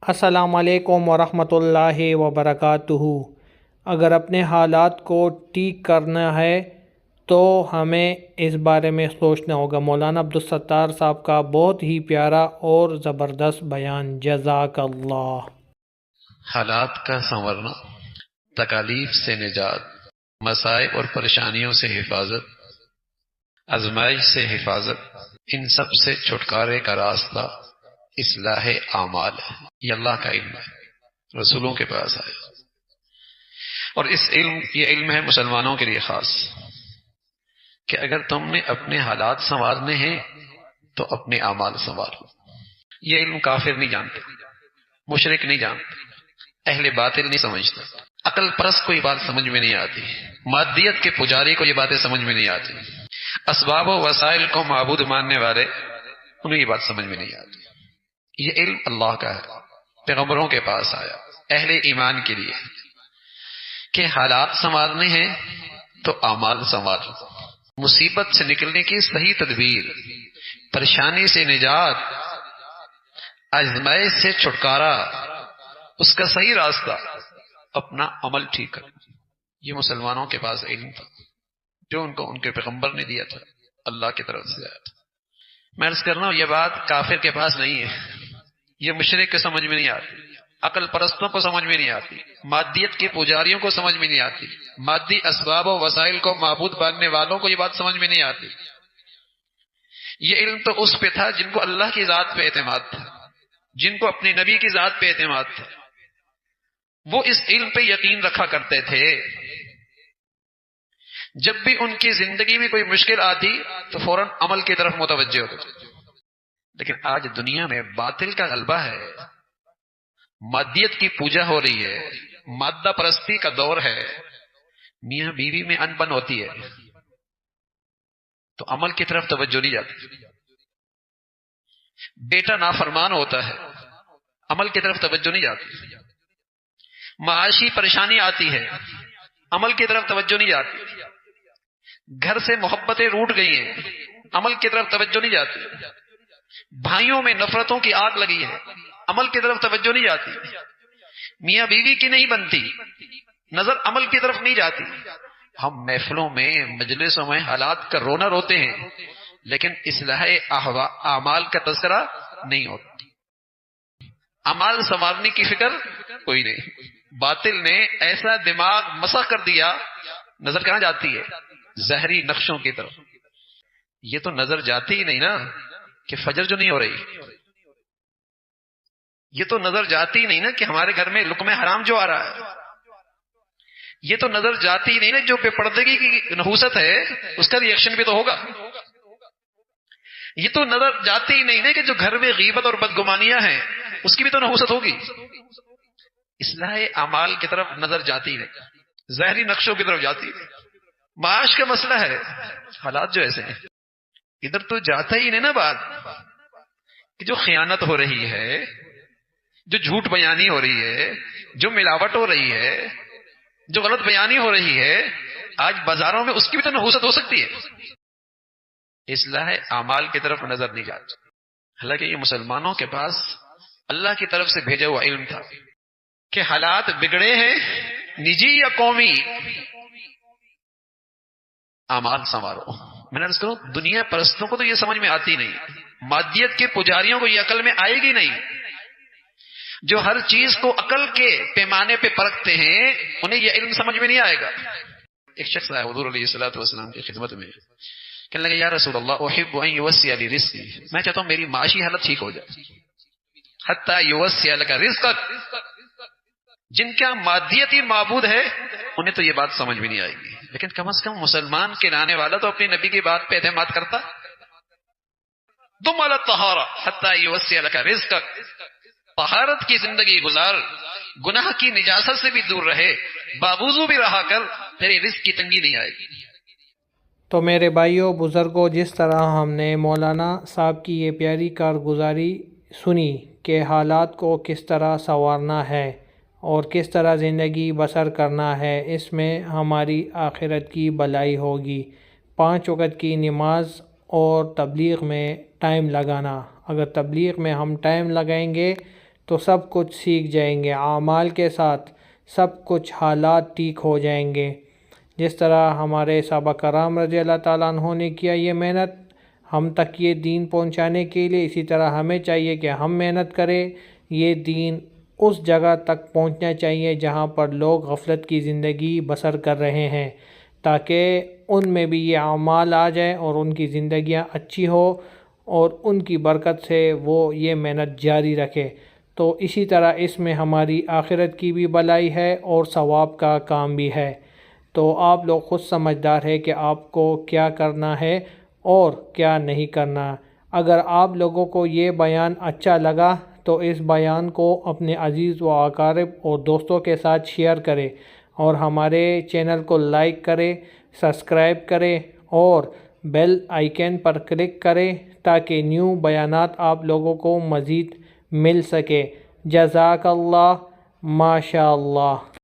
السلام علیکم ورحمۃ اللہ وبرکاتہ۔ اگر اپنے حالات کو ٹھیک کرنا ہے تو ہمیں اس بارے میں سوچنا ہوگا۔ مولانا عبدالستار صاحب کا بہت ہی پیارا اور زبردست بیان، جزاک اللہ۔ حالات کا سنورنا، تکالیف سے نجات، مصائب اور پریشانیوں سے حفاظت، آزمائش سے حفاظت، ان سب سے چھٹکارے کا راستہ اصلاح اعمال ہے۔ یہ اللہ کا علم ہے، رسولوں کے پاس آیا، اور یہ علم ہے مسلمانوں کے لیے خاص، کہ اگر تم نے اپنے حالات سنوارنے ہیں تو اپنے اعمال سنوارو۔ یہ علم کافر نہیں جانتے، مشرک نہیں جانتے، اہل باطل نہیں سمجھتا، عقل پرست کو یہ بات سمجھ میں نہیں آتی، مادیت کے پجاری کو یہ باتیں سمجھ میں نہیں آتی، اسباب و وسائل کو معبود ماننے والے انہیں یہ بات سمجھ میں نہیں آتی۔ یہ علم اللہ کا ہے، پیغمبروں کے پاس آیا، اہل ایمان کے لیے، کہ حالات سنوارنے ہیں تو اعمال سنوارو، مصیبت سے نکلنے کی صحیح تدبیر، پریشانی سے نجات، آزمائش سے چھٹکارا، اس کا صحیح راستہ، اپنا عمل ٹھیک کرنا۔ یہ مسلمانوں کے پاس علم تھا جو ان کو ان کے پیغمبر نے دیا تھا، اللہ کی طرف سے آیا تھا۔ میں عرض کر رہا ہوں، یہ بات کافر کے پاس نہیں ہے، یہ مشرک کے سمجھ میں نہیں آتی، عقل پرستوں کو سمجھ میں نہیں آتی، مادیت کے پجاریوں کو سمجھ میں نہیں آتی، مادی اسباب و وسائل کو معبود ماننے والوں کو یہ بات سمجھ میں نہیں آتی۔ یہ علم تو اس پہ تھا جن کو اللہ کی ذات پہ اعتماد تھا، جن کو اپنے نبی کی ذات پہ اعتماد تھا، وہ اس علم پہ یقین رکھا کرتے تھے۔ جب بھی ان کی زندگی میں کوئی مشکل آتی تو فوراً عمل کی طرف متوجہ ہوتے تھے۔ لیکن آج دنیا میں باطل کا غلبہ ہے، مادیت کی پوجا ہو رہی ہے، مادہ پرستی کا دور ہے، میاں بیوی میں ان بن ہوتی ہے تو عمل کی طرف توجہ نہیں جاتی، بیٹا نافرمان ہوتا ہے، عمل کی طرف توجہ نہیں جاتی، معاشی پریشانی آتی ہے، عمل کی طرف توجہ نہیں جاتی، گھر سے محبتیں روٹ گئی ہیں، عمل کی طرف توجہ نہیں جاتی، بھائیوں میں نفرتوں کی آگ لگی ہے، عمل کی طرف توجہ نہیں جاتی، میاں بیوی کی نہیں بنتی، نظر عمل کی طرف نہیں جاتی۔ ہم محفلوں میں، مجلسوں میں حالات کا رونا روتے ہیں، لیکن اصلاح اعمال کا تذکرہ نہیں ہوتا، اعمال سنوارنے کی فکر کوئی نہیں۔ باطل نے ایسا دماغ مسخ کر دیا، نظر کہاں جاتی ہے؟ زہری نقشوں کی طرف۔ یہ تو نظر جاتی ہی نہیں نا کہ فجر جو نہیں ہو رہی، یہ تو نظر جاتی ہی نہیں نا کہ ہمارے گھر میں لقمہ حرام جو آ رہا ہے، یہ تو نظر جاتی ہی نہیں نا جو بے پردگی کی نحوست ہے اس کا ریئیکشن بھی تو ہوگا، یہ تو نظر جاتی ہی نہیں نا کہ جو گھر میں غیبت اور بدگمانیاں ہیں اس کی بھی تو نحوست ہوگی۔ اصلاح اعمال کی طرف نظر جاتی نہیں، ظاہری نقشوں کی طرف جاتی نہیں۔ معاش کا مسئلہ ہے، حالات جو ایسے ہیں، ادھر تو جاتا ہی نہیں نا بات کہ جو خیانت ہو رہی ہے، جو جھوٹ بیانی ہو رہی ہے، جو ملاوٹ ہو رہی ہے، جو غلط بیانی ہو رہی ہے، آج بازاروں میں اس کی بھی تو نحوست ہو سکتی ہے۔ اصلاح اعمال کی طرف نظر نہیں جاتی، حالانکہ یہ مسلمانوں کے پاس اللہ کی طرف سے بھیجا ہوا علم تھا کہ حالات بگڑے ہیں، نجی یا قومی، اعمال سنوارو۔ میں نے عرض کروں، دنیا پرستوں کو تو یہ سمجھ میں آتی نہیں، مادیت کے پجاریوں کو یہ عقل میں آئے گی نہیں، جو ہر چیز کو عقل کے پیمانے پہ پرکھتے ہیں انہیں یہ علم سمجھ میں نہیں آئے گا۔ ایک شخص آیا حضور علیہ الصلوۃ والسلام کی خدمت میں، کہنے لگا یا رسول اللہ احب ان یوسع لی رزقی، میں چاہتا ہوں میری معاشی حالت ٹھیک ہو جائے، حتی یوسع لک رزقک۔ جن کا مادیتی معبود ہے انہیں تو یہ بات سمجھ میں نہیں آئے گی، لیکن کم از کم مسلمان کے لانے والا تو اپنے نبی کی بات پہ اعتماد کرتا۔ دم علی الطہارہ حتی یوسع لک رزقک، طہارت کی زندگی گزار، گناہ کی نجاست سے بھی دور رہے، باوضو بھی رہا کر، تیرے رزق کی تنگی نہیں آئے گی۔ تو میرے بھائیوں بزرگوں، جس طرح ہم نے مولانا صاحب کی یہ پیاری کارگزاری سنی کہ حالات کو کس طرح سنوارنا ہے اور کس طرح زندگی بسر کرنا ہے، اس میں ہماری آخرت کی بھلائی ہوگی۔ 5 وقت کی نماز اور تبلیغ میں ٹائم لگانا، اگر تبلیغ میں ہم ٹائم لگائیں گے تو سب کچھ سیکھ جائیں گے، اعمال کے ساتھ سب کچھ حالات ٹھیک ہو جائیں گے۔ جس طرح ہمارے صحابہ کرام رضی اللہ تعالیٰ عنہ نے کیا یہ محنت ہم تک یہ دین پہنچانے کے لیے، اسی طرح ہمیں چاہیے کہ ہم محنت کریں، یہ دین اس جگہ تک پہنچنا چاہیے جہاں پر لوگ غفلت کی زندگی بسر کر رہے ہیں، تاکہ ان میں بھی یہ اعمال آ جائیں اور ان کی زندگیاں اچھی ہو اور ان کی برکت سے وہ یہ محنت جاری رکھے۔ تو اسی طرح اس میں ہماری آخرت کی بھی بھلائی ہے اور ثواب کا کام بھی ہے۔ تو آپ لوگ خود سمجھدار ہے کہ آپ کو کیا کرنا ہے اور کیا نہیں کرنا۔ اگر آپ لوگوں کو یہ بیان اچھا لگا تو اس بیان کو اپنے عزیز و اقارب اور دوستوں کے ساتھ شیئر کریں اور ہمارے چینل کو لائک کریں، سبسکرائب کریں اور بیل آئیکن پر کلک کریں تاکہ نیو بیانات آپ لوگوں کو مزید مل سکے۔ جزاک اللہ، ماشاء اللہ۔